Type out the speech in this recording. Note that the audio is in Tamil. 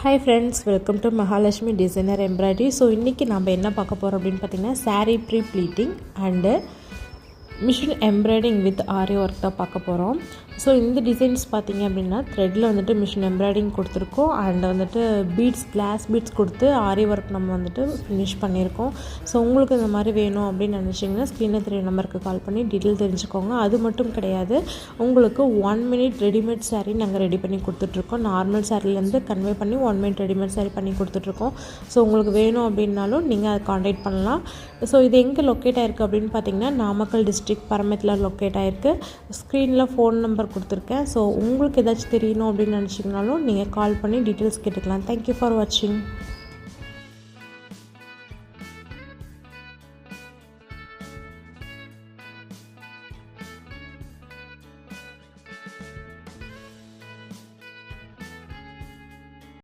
Hi friends, welcome to Mahalakshmi Designer Embroidery. So இன்னைக்கு நாம என்ன பார்க்க போறோம் அப்படினு பாத்தீங்கன்னா saree pre pleating and machine embroidering with ari work தான் பார்க்க போறோம். ஸோ இந்த டிசைன்ஸ் பார்த்தீங்க அப்படின்னா த்ரெட்டில் வந்துட்டு மிஷின் எம்ப்ராய்டிங் கொடுத்துருக்கோம் அண்ட் வந்துட்டு பீட்ஸ் கிளாஸ் பீட்ஸ் கொடுத்து ஆரி ஒர்க் நம்ம வந்துட்டு ஃபினிஷ் பண்ணியிருக்கோம். ஸோ உங்களுக்கு இந்த மாதிரி வேணும் அப்படின்னு நினச்சிங்கன்னா ஸ்க்ரீனில் தெரிய நம்பருக்கு கால் பண்ணி டீட்டெயில் தெரிஞ்சுக்கோங்க. அது மட்டும் கிடையாது, உங்களுக்கு 1 minute ரெடிமேட் சாரீ நாங்கள் ரெடி பண்ணி கொடுத்துட்ருக்கோம். நார்மல் சாரிலேருந்து கன்வே பண்ணி 1 minute ரெடிமேட் சாரீ பண்ணி கொடுத்துட்ருக்கோம். ஸோ உங்களுக்கு வேணும் அப்படின்னாலும் நீங்கள் அதை காண்டாக்ட் பண்ணலாம். ஸோ இது எங்கே லொக்கேட் ஆகிருக்கு அப்படின்னு பார்த்தீங்கன்னா நாமக்கல் டிஸ்ட்ரிக்ட் பரமத்தில் லொக்கேட் ஆகிருக்கு. ஸ்க்ரீனில் ஃபோன் நம்பர் கொடுத்துருக்கேன். ஸோ உங்களுக்கு ஏதாச்சும் தெரியணும் அப்படின்னு நினச்சிங்கனாலும் நீங்கள் கால் பண்ணி டீட்டெயில்ஸ் கேட்டுக்கலாம். தேங்க்யூ ஃபார் வாட்சிங்.